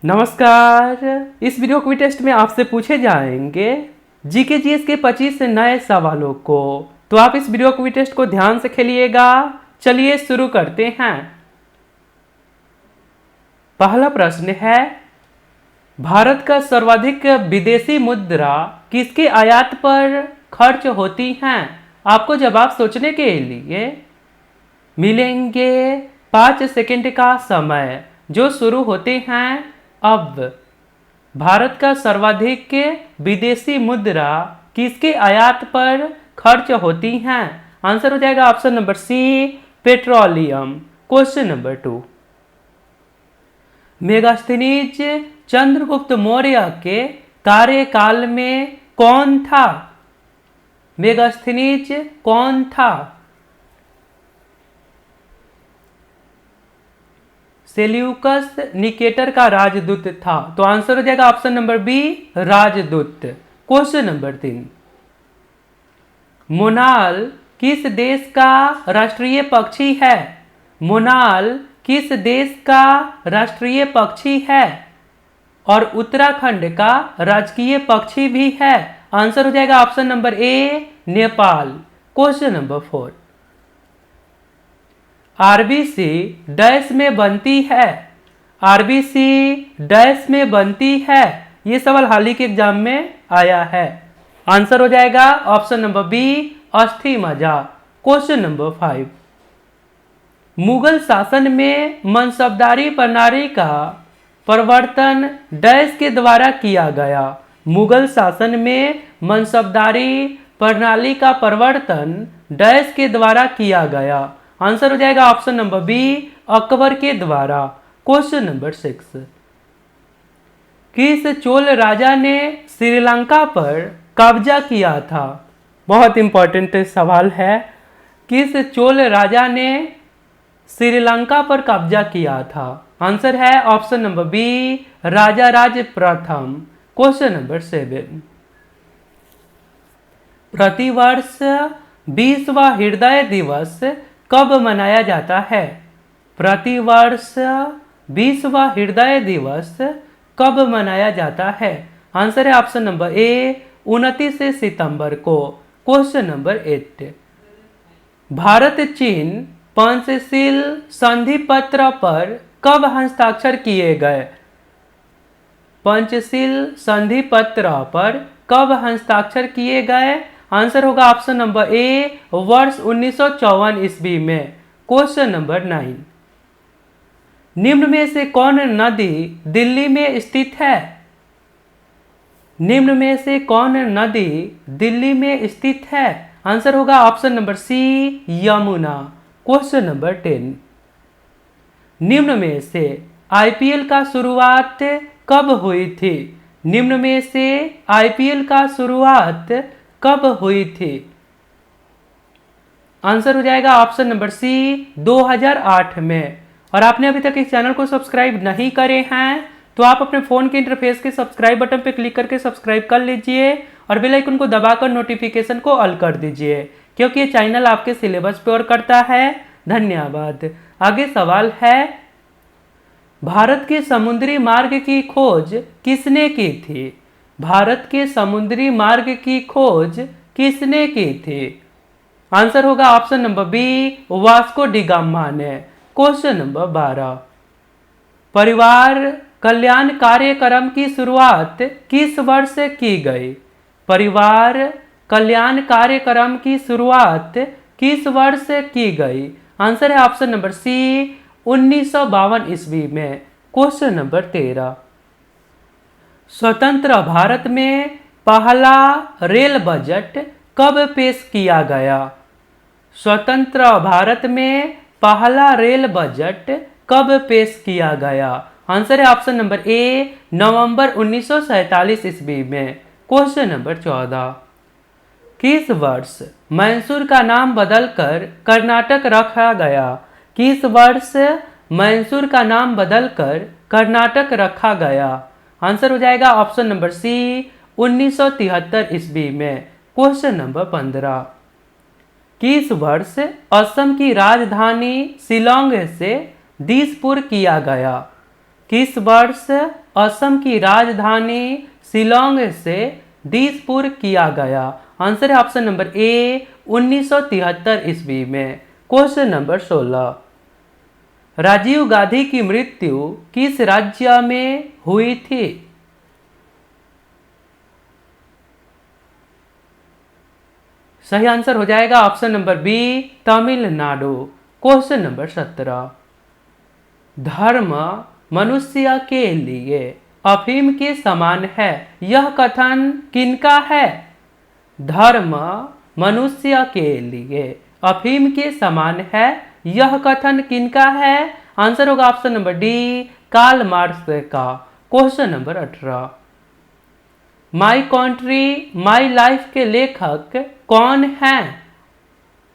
नमस्कार। इस video quiz test में आपसे पूछे जाएंगे जीके जीएस के 25 नए सवालों को। तो आप इस वीडियो क्विज टेस्ट को ध्यान से खेलिएगा। चलिए शुरू करते हैं। पहला प्रश्न है, भारत का सर्वाधिक विदेशी मुद्रा किसके आयात पर खर्च होती हैं? आपको जवाब सोचने के लिए मिलेंगे 5 सेकंड का समय, जो शुरू होते हैं अब। भारत का सर्वाधिक विदेशी मुद्रा किसके आयात पर खर्च होती हैं? आंसर हो जाएगा option number C, petroleum. Question number 2, Megasthenes Chandragupta Maurya के कार्यकाल में कौन था? मेगास्थनीज कौन था? सेल्यूकस निकेटर का राजदूत था। तो आंसर हो जाएगा ऑप्शन नंबर बी, राजदूत। क्वेश्चन नंबर 3, मोनाल किस देश का राष्ट्रीय पक्षी है? मोनाल किस देश का राष्ट्रीय पक्षी है और उत्तराखंड का राजकीय पक्षी भी है? आंसर हो जाएगा option number A, Nepal. Question number 4, RBC dash में बनती है? आरबीसी डैश में बनती है? ये सवाल हाल ही के एग्जाम में आया है। आंसर हो जाएगा ऑप्शन नंबर बी, अस्थि मज्जा। क्वेश्चन नंबर 5, मुगल शासन में मनसबदारी प्रणाली का प्रवर्तन डैश के द्वारा किया गया? मुगल शासन में मनसबदारी प्रणाली का प्रवर्तन डैश के द्वारा किया गया? आंसर हो जाएगा ऑप्शन नंबर बी, अकबर के द्वारा। क्वेश्चन नंबर 6, किस चोल राजा ने श्रीलंका पर कब्जा किया था? बहुत इंपॉर्टेंट सवाल है। किस चोल राजा ने श्रीलंका पर कब्जा किया था? आंसर है ऑप्शन नंबर बी, राजा राज प्रथम। क्वेश्चन नंबर 7, प्रतिवर्ष 20वां हृदय दिवस कब मनाया जाता है? प्रतिवर्ष 20वां हृदय दिवस कब मनाया जाता है? आंसर है ऑप्शन नंबर ए, 29 सितंबर को। क्वेश्चन नंबर 8, भारत चीन पंचशील संधि पत्र पर कब हस्ताक्षर किए गए? पंचशील संधि पत्र पर कब हस्ताक्षर किए गए? आंसर होगा ऑप्शन नंबर ए, वर्ष 1954 ईस्वी में। क्वेश्चन नंबर 9, निम्न में से कौन नदी दिल्ली में स्थित है? निम्न में से कौन नदी दिल्ली में स्थित है? आंसर होगा option number C, Yamuna. Question number 10, निम्न में से आईपीएल का शुरुआत कब हुई थी? निम्न में से आईपीएल का शुरुआत कब हुई थी? आंसर हो जाएगा ऑप्शन नंबर सी, 2008 में। और आपने अभी तक इस चैनल को सब्सक्राइब नहीं करे हैं तो आप अपने फोन के इंटरफेस के सब्सक्राइब बटन पर क्लिक करके सब्सक्राइब कर लीजिए और बेल आइकन को दबाकर नोटिफिकेशन को ऑल कर दीजिए, क्योंकि ये चैनल आपके सिलेबस पे और करता है। धन्यवाद। आगे सवाल है, भारत के समुद्री मार्ग की खोज किसने की थी? भारत के समुद्री मार्ग की खोज किसने की थी? आंसर होगा option number B, Vasco da Gama ने। क्वेश्चन नंबर 12, परिवार कल्याण कार्यक्रम की शुरुआत किस वर्ष की गई? परिवार कल्याण कार्यक्रम की शुरुआत किस वर्ष की गई? आंसर है ऑप्शन नंबर सी, 1952 ईस्वी में। क्वेश्चन नंबर 13, स्वतंत्र भारत में पहला रेल बजट कब पेश किया गया? स्वतंत्र भारत में पहला रेल बजट कब पेश किया गया? आंसर है ऑप्शन नंबर ए, नवंबर 1947 ईस्वी में। क्वेश्चन नंबर 14, किस वर्ष मैसूर का नाम बदलकर कर्नाटक रखा गया? किस वर्ष मैसूर का नाम बदलकर कर्नाटक रखा गया? आंसर हो जाएगा ऑप्शन नंबर सी, 1973 ईस्वी में। क्वेश्चन नंबर 15, किस वर्ष असम की राजधानी शिलोंग से दिसपुर किया गया? किस वर्ष असम की राजधानी शिलोंग से दिसपुर किया गया? आंसर है ऑप्शन नंबर ए 1973 ईस्वी में। क्वेश्चन नंबर 16, राजीव गांधी की मृत्यु किस राज्य में हुई थी? सही आंसर हो जाएगा option number B Tamil Nadu. Question number 17, धर्म मनुष्य के लिए अफीम के समान है, यह कथन किनका है? धर्म मनुष्य के लिए अफीम के समान है, यह कथन किनका है? आंसर होगा option number D Karl Marx का। Question number 18, my country my life के लेखक कौन हैं?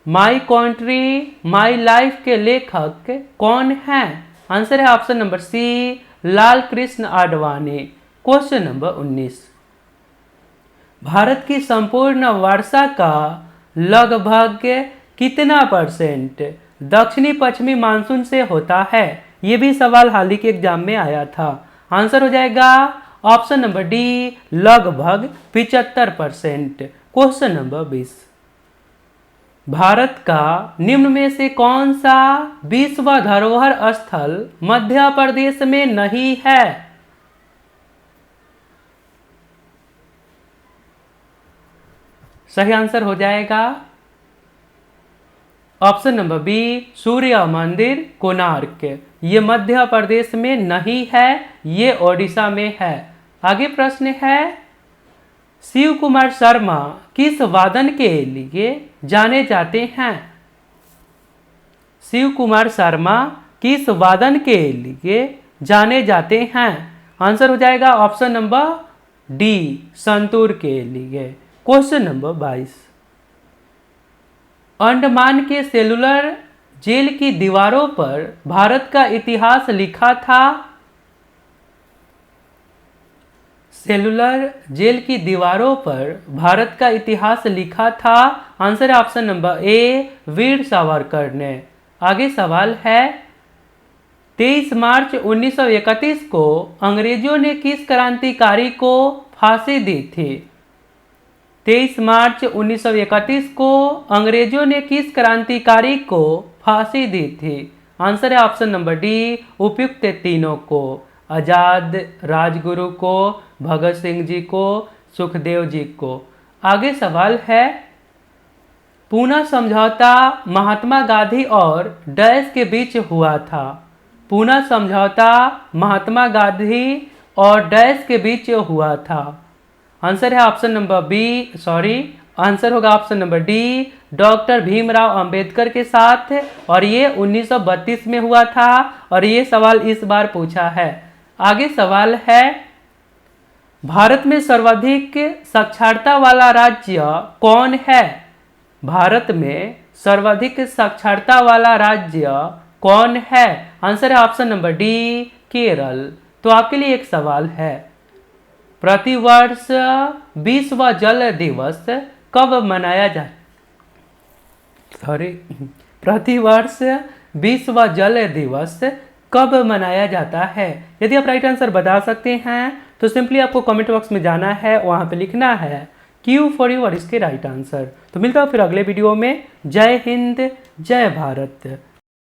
माई कंट्री माई लाइफ के लेखक कौन हैं? आंसर है ऑप्शन नंबर सी लाल कृष्ण आडवाणी। क्वेश्चन नंबर 19, भारत की संपूर्ण वर्षा का लगभग कितना परसेंट दक्षिणी पश्चिमी मानसून से होता है? ये भी सवाल हाल ही के एग्जाम में आया था। आंसर हो जाएगा ऑप्शन नंबर डी लगभग 75%। क्वेश्चन नंबर 20, भारत का निम्न में से कौन सा विश्व धरोहर स्थल मध्य प्रदेश में नहीं है? सही आंसर हो जाएगा ऑप्शन नंबर बी सूर्य मंदिर कोणार्क। ये मध्य प्रदेश में नहीं है, ये ओडिशा में है। आगे प्रश्न है, शिव कुमार शर्मा किस वादन के लिए जाने जाते हैं? शिव कुमार शर्मा किस वादन के लिए जाने जाते हैं? आंसर हो जाएगा ऑप्शन नंबर डी संतूर के लिए। क्वेश्चन नंबर 22, अंडमान के सेलुलर जेल की दीवारों पर भारत का इतिहास लिखा था? सेलुलर जेल की दीवारों पर भारत का इतिहास लिखा था। आंसर है option number A Veer Savarkar ने। आगे सवाल है, 23 मार्च 1931 को अंग्रेजों ने किस क्रांतिकारी को फांसी दी थी? 23 मार्च 1931 को अंग्रेजों ने किस क्रांतिकारी को फांसी दी थी? आंसर है ऑप्शन नंबर डी उपयुक्त तीनों को, आजाद, राजगुरु को, भगत सिंह जी को, सुखदेव जी को। आगे सवाल है, पूना समझौता महात्मा गांधी और डैश के बीच हुआ था? पूना समझौता महात्मा गांधी और डैश के बीच हुआ था? आंसर है ऑप्शन नंबर आंसर होगा option number D doctor Bhimrao Ambedkar के साथ, और ये 1932 में हुआ था, और ये सवाल इस बार पूछा है। आगे सवाल है, भारत में सर्वाधिक साक्षरता वाला राज्य कौन है? भारत में सर्वाधिक साक्षरता वाला राज्य कौन है? आंसर है ऑप्शन नंबर डी केरल। तो आपके लिए एक सवाल है, प्रतिवर्ष विश्व जल दिवस कब मनाया प्रतिवर्ष विश्व जल दिवस कब मनाया जाता है? यदि आप राइट आंसर बता सकते हैं तो सिंपली आपको कमेंट बॉक्स में जाना है, वहां पे लिखना है क्यू फॉर यू और इसके राइट आंसर। तो मिलता है फिर अगले वीडियो में। जय हिंद, जय भारत।